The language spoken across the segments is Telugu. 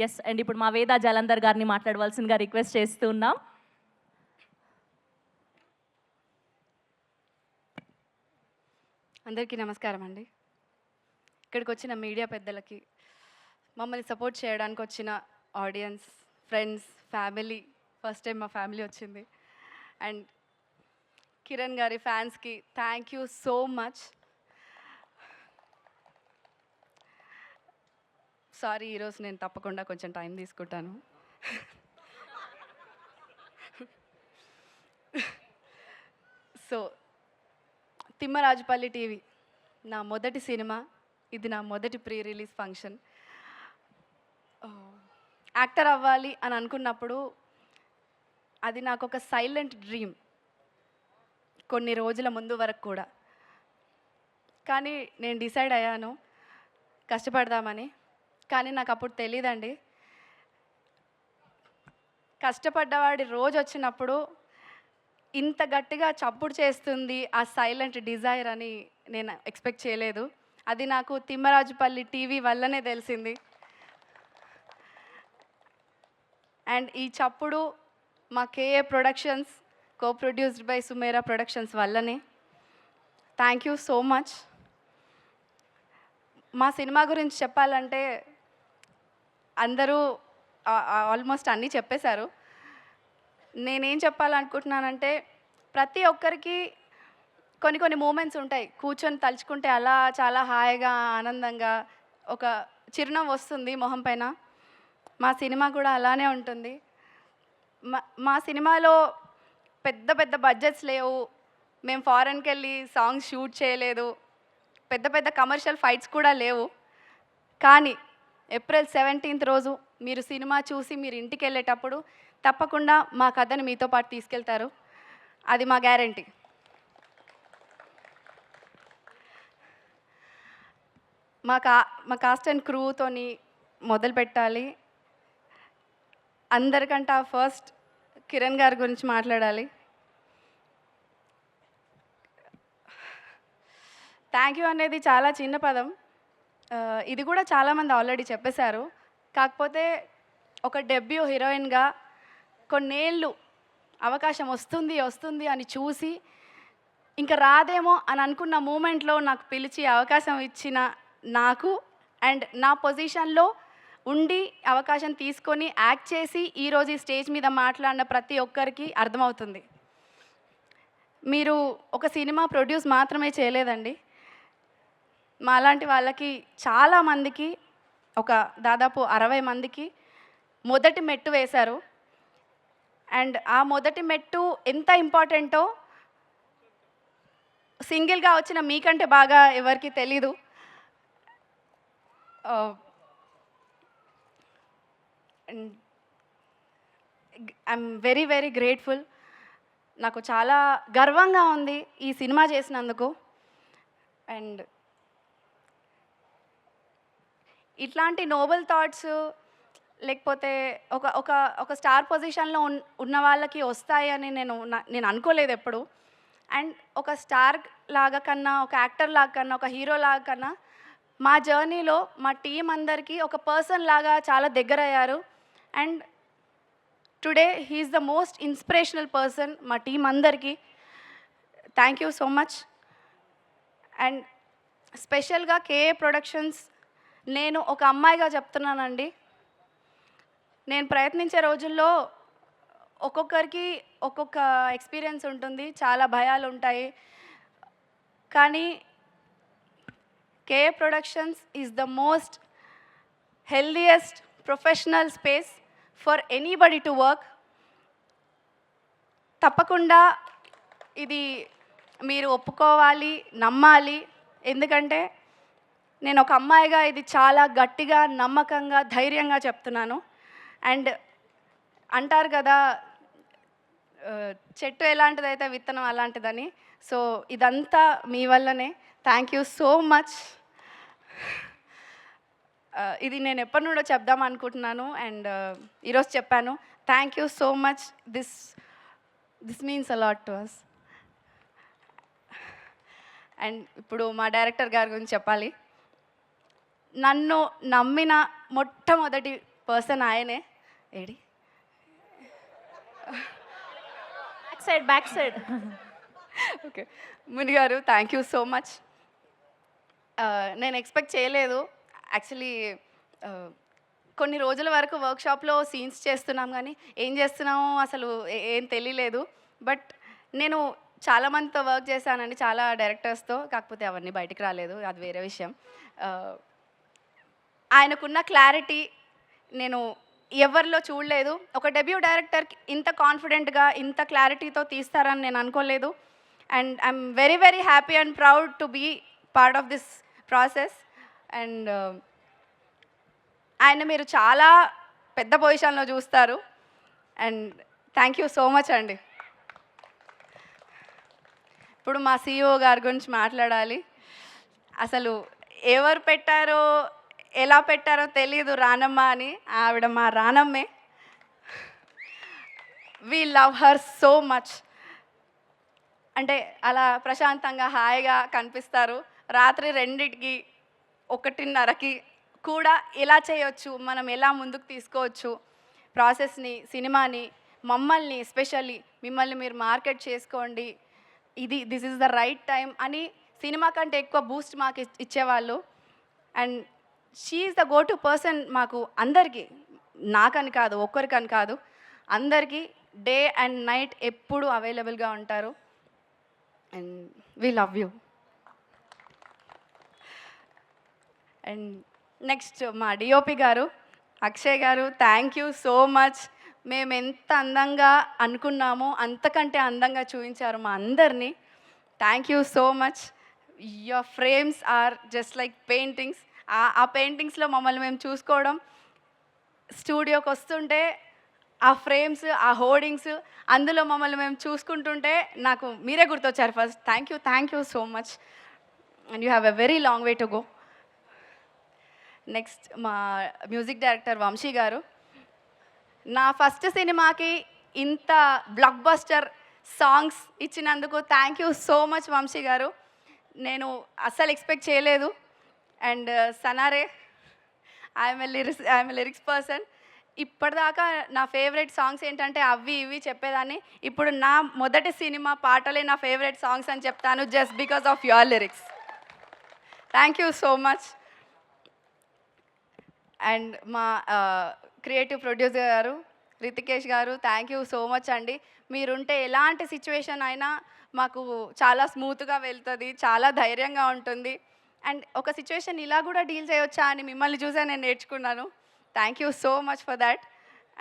ఎస్ అండ్ ఇప్పుడు మా వేద జలంధర్ గారిని మాట్లాడవలసిందిగా రిక్వెస్ట్ చేస్తూ ఉన్నాం. అందరికీ నమస్కారం అండి. ఇక్కడికి వచ్చిన మీడియా పెద్దలకి, మమ్మల్ని సపోర్ట్ చేయడానికి వచ్చిన audience, friends, family, first time మా ఫ్యామిలీ వచ్చింది, అండ్ కిరణ్ గారి ఫ్యాన్స్కి thank you so much. Sorry, ఈరోజు నేను తప్పకుండా కొంచెం టైం తీసుకుంటాను. సో తిమ్మరాజుపల్లి టీవీ నా మొదటి సినిమా, ఇది నా మొదటి ప్రీ రిలీజ్ ఫంక్షన్. యాక్టర్ అవ్వాలి అని అనుకున్నప్పుడు అది నాకు ఒక సైలెంట్ డ్రీమ్ కొన్ని రోజుల ముందు వరకు కూడా. కానీ నేను డిసైడ్ అయ్యాను కష్టపడదామని. కానీ నాకు అప్పుడు తెలియదండి, కష్టపడ్డవాడి రోజు వచ్చినప్పుడు ఇంత గట్టిగా చప్పుడు చేస్తుంది ఆ సైలెంట్ డిజైర్ అని నేను ఎక్స్పెక్ట్ చేయలేదు. అది నాకు తిమ్మరాజుపల్లి టీవీ వల్లనే తెలిసింది. అండ్ ఈ చప్పుడు మా KA productions, co produced by Sumera productions వల్లనే. Thank you so much. మా సినిమా గురించి చెప్పాలంటే అందరూ ఆల్మోస్ట్ అన్నీ చెప్పేశారు. నేనేం చెప్పాలనుకుంటున్నానంటే, ప్రతి ఒక్కరికి కొన్ని కొన్ని మూమెంట్స్ ఉంటాయి, కూర్చొని తలుచుకుంటే అలా చాలా హాయిగా ఆనందంగా ఒక చిరునవ్వు వస్తుంది మొహం పైన. మా సినిమా కూడా అలానే ఉంటుంది. మా సినిమాలో పెద్ద పెద్ద బడ్జెట్స్ లేవు, మేము ఫారెన్కి వెళ్ళి సాంగ్స్ షూట్ చేయలేదు, పెద్ద పెద్ద కమర్షియల్ ఫైట్స్ కూడా లేవు. కానీ ఏప్రిల్ 17th రోజు మీరు సినిమా చూసి మీరు ఇంటికి వెళ్ళేటప్పుడు తప్పకుండా మా కథని మీతో పాటు తీసుకెళ్తారు, అది మా గ్యారంటీ. మా కాస్ట్ అండ్ క్రూతోని మొదలు పెట్టాలి. అందరికంటే ఫస్ట్ కిరణ్ గారి గురించి మాట్లాడాలి. థ్యాంక్ యూ అనేది చాలా చిన్న పదం, ఇది కూడా చాలామంది ఆల్రెడీ చెప్పేశారు. కాకపోతే ఒక డెబ్యూ హీరోయిన్గా కొన్నేళ్ళు అవకాశం వస్తుంది అని చూసి ఇంకా రాదేమో అని అనుకున్న మూమెంట్లో నాకు పిలిచి అవకాశం ఇచ్చిన నాకు, అండ్ నా పొజిషన్లో ఉండి అవకాశం తీసుకొని యాక్ట్ చేసి ఈరోజు ఈ స్టేజ్ మీద మాట్లాడిన ప్రతి ఒక్కరికి అర్థమవుతుంది, మీరు ఒక సినిమా ప్రొడ్యూస్ మాత్రమే చేయలేదండి, మాలాంటి వాళ్ళకి చాలామందికి, ఒక దాదాపు 60 మందికి మొదటి మెట్టు వేశారు. అండ్ ఆ మొదటి మెట్టు ఎంత ఇంపార్టెంటో సింగిల్గా వచ్చిన మీకంటే బాగా ఎవరికి తెలీదు. I'm very very grateful. నాకు చాలా గర్వంగా ఉంది ఈ సినిమా చేసినందుకు. అండ్ ఇట్లాంటి నోబెల్ థాట్స్ లేకపోతే ఒక ఒక ఒక స్టార్ పొజిషన్లో ఉన్న వాళ్ళకి వస్తాయని నేను అనుకోలేదు ఎప్పుడు. అండ్ ఒక స్టార్ లాగా కన్నా, ఒక యాక్టర్ లాగా కన్నా, ఒక హీరో లాగా కన్నా మా జర్నీలో మా టీం అందరికీ ఒక పర్సన్ లాగా చాలా దగ్గర అయ్యారు. And today he is the most inspirational person మా టీం అందరికీ. Thank you so much. And స్పెషల్గా కేఏ ప్రొడక్షన్స్, నేను ఒక అమ్మాయిగా చెప్తున్నానండి, నేను ప్రయత్నించే రోజుల్లో ఒక్కొక్కరికి ఒక్కొక్క ఎక్స్పీరియన్స్ ఉంటుంది, చాలా భయాలు ఉంటాయి. కానీ KA productions is the most healthiest professional space for anybody to work. తప్పకుండా ఇది మీరు ఒప్పుకోవాలి, నమ్మాలి. ఎందుకంటే నేను ఒక అమ్మాయిగా ఇది చాలా గట్టిగా, నమ్మకంగా, ధైర్యంగా చెప్తున్నాను. అండ్ అంటారు కదా, చెట్టు ఎలాంటిదైతే విత్తనం అలాంటిదని. సో ఇదంతా మీ వల్లనే. Thank you so much. ఇది నేను ఎప్పటి నుండో చెప్దాం అనుకుంటున్నాను, అండ్ ఈరోజు చెప్పాను. Thank you so much. This means a lot to us. And ఇప్పుడు మా డైరెక్టర్ గారి గురించి చెప్పాలి. నన్ను నమ్మిన మొట్టమొదటి పర్సన్ ఆయనే. AD back side okay. ముని గారు థ్యాంక్ యూ సో మచ్. నేను ఎక్స్పెక్ట్ చేయలేదు యాక్చువల్లీ. కొన్ని రోజుల వరకు వర్క్షాప్లో సీన్స్ చేస్తున్నాం కానీ ఏం చేస్తున్నామో అసలు ఏం తెలియలేదు. బట్ నేను చాలామందితో వర్క్ చేశానండి, చాలా డైరెక్టర్స్తో, కాకపోతే అవన్నీ బయటికి రాలేదు, అది వేరే విషయం. ఆయనకున్న క్లారిటీ నేను ఎవరిలో చూడలేదు. ఒక డెబ్యూ డైరెక్టర్కి ఇంత కాన్ఫిడెంట్గా ఇంత క్లారిటీతో తీస్తారని నేను అనుకోలేదు. And I'm very very happy and proud to be part of this process. And ఆయన మీరు చాలా పెద్ద పొజిషన్లో చూస్తారు. And thank you so much అండి. ఇప్పుడు మా CEO గారి గురించి మాట్లాడాలి. అసలు ఎవరు పెట్టారో ఎలా పెట్టారో తెలీదు రానమ్మ అని. ఆవిడ మా రానమ్మే. We love her so much. అంటే అలా ప్రశాంతంగా హాయిగా కనిపిస్తారు. రాత్రి 2కి 1:30కి కూడా ఎలా చేయొచ్చు, మనం ఎలా ముందుకు తీసుకోవచ్చు ప్రాసెస్ని, సినిమాని, మమ్మల్ని ఎస్పెషల్లీ మిమ్మల్ని మీరు మార్కెట్ చేసుకోండి, this is the right time అని సినిమా కంటే ఎక్కువ బూస్ట్ మాకు ఇచ్చేవాళ్ళు. And she is the go to person మాకు అందరికీ, నాకని కాదు, ఒక్కరికని కాదు, అందరికీ డే అండ్ నైట్ ఎప్పుడు అవైలబుల్గా ఉంటారు. And we love you. And next మా డిఓపి గారు అక్షయ్ గారు, థ్యాంక్ యూ సో మచ్. మేము ఎంత అందంగా అనుకున్నామో అంతకంటే అందంగా చూపించారు మా అందరినీ. Thank you so much. Your frames are just like paintings. ఆ పెయింటింగ్స్లో మమ్మల్ని మేము చూసుకోవడం, స్టూడియోకి వస్తుంటే ఆ ఫ్రేమ్స్, ఆ హోర్డింగ్స్, అందులో మమ్మల్ని మేము చూసుకుంటుంటే నాకు మీరే గుర్తొచ్చారు first. Thank you so much. And you have a very long way to go. Next మా మ్యూజిక్ డైరెక్టర్ వంశీ గారు. నా ఫస్ట్ సినిమాకి ఇంత బ్లాక్ బస్టర్ సాంగ్స్ ఇచ్చినందుకు thank you so much Vamsi garu. నేను అస్సలు ఎక్స్పెక్ట్ చేయలేదు. And Sanare, I'm a lyrics person. ఇప్పటిదాకా నా ఫేవరెట్ సాంగ్స్ ఏంటంటే అవి ఇవి చెప్పేదాన్ని. ఇప్పుడు నా మొదటి సినిమా పాటలే నా ఫేవరెట్ సాంగ్స్ అని చెప్తాను, just because of your lyrics. Thank you so much. And మా క్రియేటివ్ ప్రొడ్యూసర్ గారు రితికేష్ గారు, థ్యాంక్ యూ సో మచ్ అండి. మీరుంటే ఎలాంటి సిచ్యువేషన్ అయినా మాకు చాలా స్మూత్గా వెళ్తుంది, చాలా ధైర్యంగా ఉంటుంది. అండ్ ఒక సిచ్యువేషన్ ఇలా కూడా డీల్ చేయవచ్చా అని మిమ్మల్ని చూసే నేను నేర్చుకున్నాను. Thank you so much for that.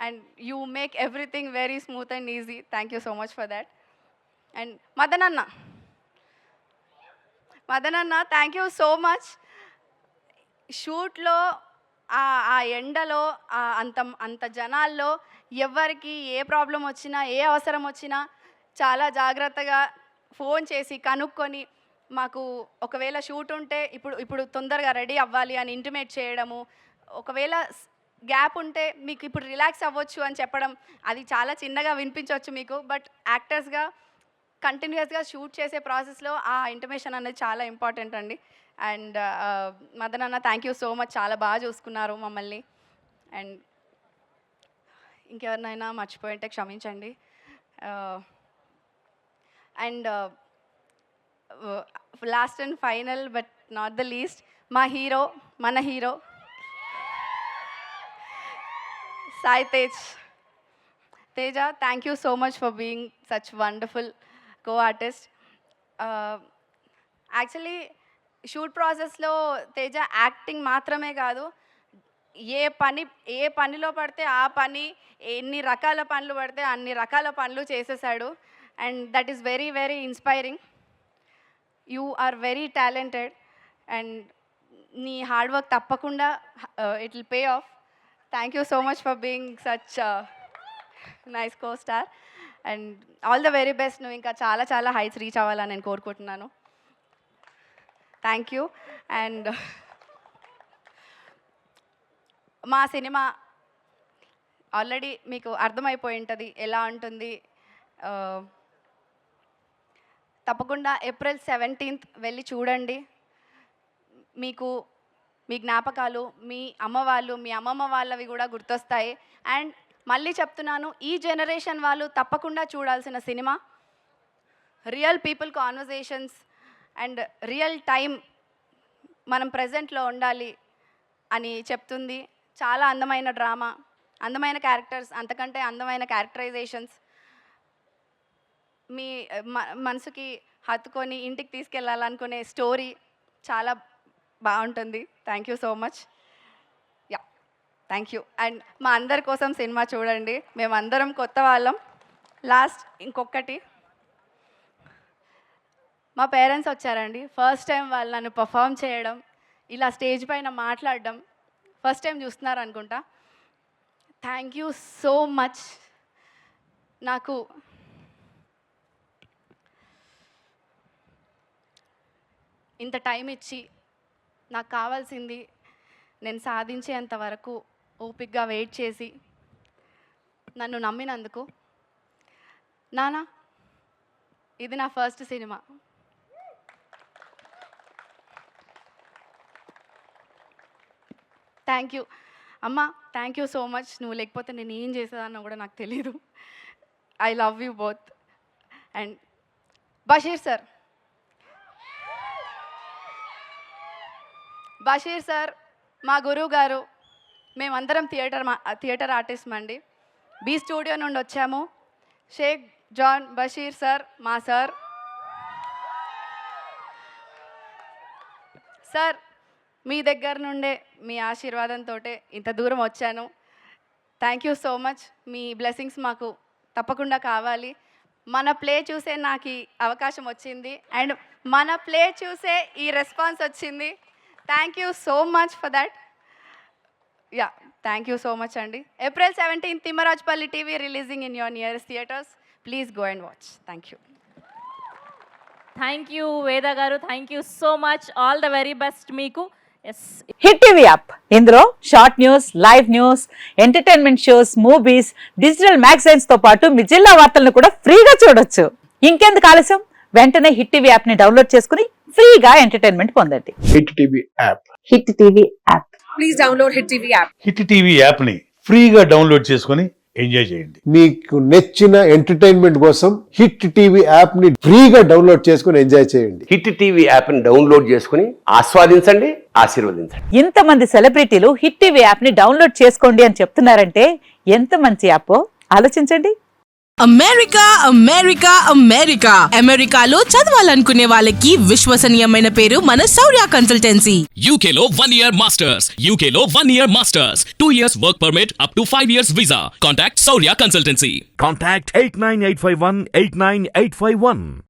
And you make everything very smooth and easy. Thank you so much for that. And Madan అన్న థ్యాంక్ యూ సో మచ్. షూట్లో ఆ ఎండలో అంత జనాల్లో ఎవరికి ఏ ప్రాబ్లం వచ్చినా, ఏ అవసరం వచ్చినా చాలా జాగ్రత్తగా ఫోన్ చేసి కనుక్కొని మాకు ఒకవేళ షూట్ ఉంటే ఇప్పుడు తొందరగా రెడీ అవ్వాలి అని ఇంటిమేట్ చేయడము, ఒకవేళ గ్యాప్ ఉంటే మీకు ఇప్పుడు రిలాక్స్ అవ్వచ్చు అని చెప్పడం. అది చాలా చిన్నగా వినిపించవచ్చు మీకు, బట్ యాక్టర్స్గా కంటిన్యూస్గా షూట్ చేసే ప్రాసెస్లో ఆ ఇంటిమేషన్ అనేది చాలా ఇంపార్టెంట్ అండి. అండ్ మదన్ అన్న థ్యాంక్ యూ సో మచ్, చాలా బాగా చూసుకున్నారు మమ్మల్ని. అండ్ ఇంకెవరినైనా మర్చిపోయింటే క్షమించండి. And last and final but not the least, మా హీరో, మన hero Sai Teja. Thank you so much for being such wonderful co artist. Actually shoot ప్రాసెస్లో తేజ యాక్టింగ్ మాత్రమే కాదు, ఏ పనిలో పడితే ఆ పని, ఎన్ని రకాల పనులు పడితే అన్ని రకాల పనులు చేసేసాడు. And that is very very inspiring. You are very talented and నీ హార్డ్ వర్క్ తప్పకుండా it will pay off. Thank you so much for being such nice co star. And all the very best. నువ్వు ఇంకా చాలా చాలా హైట్స్ రీచ్ అవ్వాలని నేను కోరుకుంటున్నాను. Thank you. అండ్ మా సినిమా ఆల్రెడీ మీకు అర్థమైపోయి ఉంటుంది ఎలా ఉంటుంది. తప్పకుండా April 17th వెళ్ళి చూడండి. మీకు మీ జ్ఞాపకాలు, మీ అమ్మ వాళ్ళు, మీ అమ్మమ్మ వాళ్ళవి కూడా గుర్తొస్తాయి. అండ్ మళ్ళీ చెప్తున్నాను, ఈ జనరేషన్ వాళ్ళు తప్పకుండా చూడాల్సిన cinema. Real people conversations and real time మనం ప్రజెంట్లో ఉండాలి అని చెప్తుంది. చాలా అందమైన డ్రామా, అందమైన క్యారెక్టర్స్, అంతకంటే అందమైన క్యారెక్టరైజేషన్స్, మీ మనసుకి హత్తుకొని ఇంటికి తీసుకెళ్ళాలనుకునే స్టోరీ చాలా బాగుంటుంది. Thank you so much. Yeah, thank you. And మా అందరి కోసం సినిమా చూడండి. మేమందరం కొత్త వాళ్ళం. లాస్ట్ ఇంకొకటి, మా పేరెంట్స్ వచ్చారండి. ఫస్ట్ టైం వాళ్ళు నన్ను పర్ఫామ్ చేయడం, ఇలా స్టేజ్ పైన మాట్లాడడం ఫస్ట్ టైం చూస్తున్నారు అనుకుంటా. Thank you so much. నాకు ఇంత టైం ఇచ్చి నాకు కావాల్సింది నేను సాధించేంత వరకు ఓపికగా వెయిట్ చేసి నన్ను నమ్మినందుకు. నానా, ఇది నా ఫస్ట్ సినిమా. థ్యాంక్ యూ అమ్మ, థ్యాంక్ యూ సో మచ్. నువ్వు లేకపోతే నేను ఏం చేసేదాన్నో కూడా నాకు తెలీదు. I love you both. And Basheer sir మా గురువు గారు. మేమందరం థియేటర్ ఆర్టిస్ట్ అండి. బీ స్టూడియో నుండి వచ్చాము. షేక్ జాన్ బషీర్ సార్ మా సార్. సార్, మీ దగ్గర నుండే మీ ఆశీర్వాదంతో ఇంత దూరం వచ్చాను. Thank you so much. మీ బ్లెస్సింగ్స్ మాకు తప్పకుండా కావాలి. మన ప్లే చూసే నాకు ఈ అవకాశం వచ్చింది అండ్ మన ప్లే చూసే ఈ రెస్పాన్స్ వచ్చింది. Thank you so much for that. Yeah, thank you so much అండి. April 17th Thimmarajupalli TV releasing in your nearest theatres. Please go and watch. Thank you. Thank you Veda garu, thank you so much. All the very best మీకు. హిట్ టీవీ యాప్, ఇందులో short news, live news, entertainment shows, movies, digital magazines తో పాటు మీ జిల్లా వార్తలను కూడా ఫ్రీగా చూడొచ్చు. ఇంకెందుకు ఆలస్యం, వెంటనే హిట్ టీవీ యాప్ ని డౌన్లోడ్ చేసుకుని ఫ్రీగా ఎంటర్టైన్మెంట్ పొందండి. Hit TV app. Hit TV app. Please download hit TV app. Hit TV app ని ఫ్రీగా డౌన్లోడ్ చేసుకొని ఎంజాయ్ చేయండి. మీకు నచ్చిన ఎంటర్టైన్మెంట్ కోసం హిట్ టీవీ యాప్ ని ఫ్రీగా డౌన్లోడ్ చేసుకుని ఎంజాయ్ చేయండి. హిట్ టీవీ యాప్ ని డౌన్లోడ్ చేసుకుని ఆస్వాదించండి, ఆశీర్వదించండి. ఇంతమంది సెలబ్రిటీలు హిట్ టీవీ యాప్ ని డౌన్లోడ్ చేసుకోండి అని చెప్తున్నారంటే ఎంత మంచి యాప్ ఆలోచించండి. అమెరికాలో చదవాలనుకునే వాళ్ళకి విశ్వసనీయమైన పేరు మన శౌర్య కన్సల్టెన్సీ. UK లో 1 year masters. UK లో 1 year masters. 2 years work permit up to 5 years visa. Contact Saurya Consultancy. Contact 89851 89851.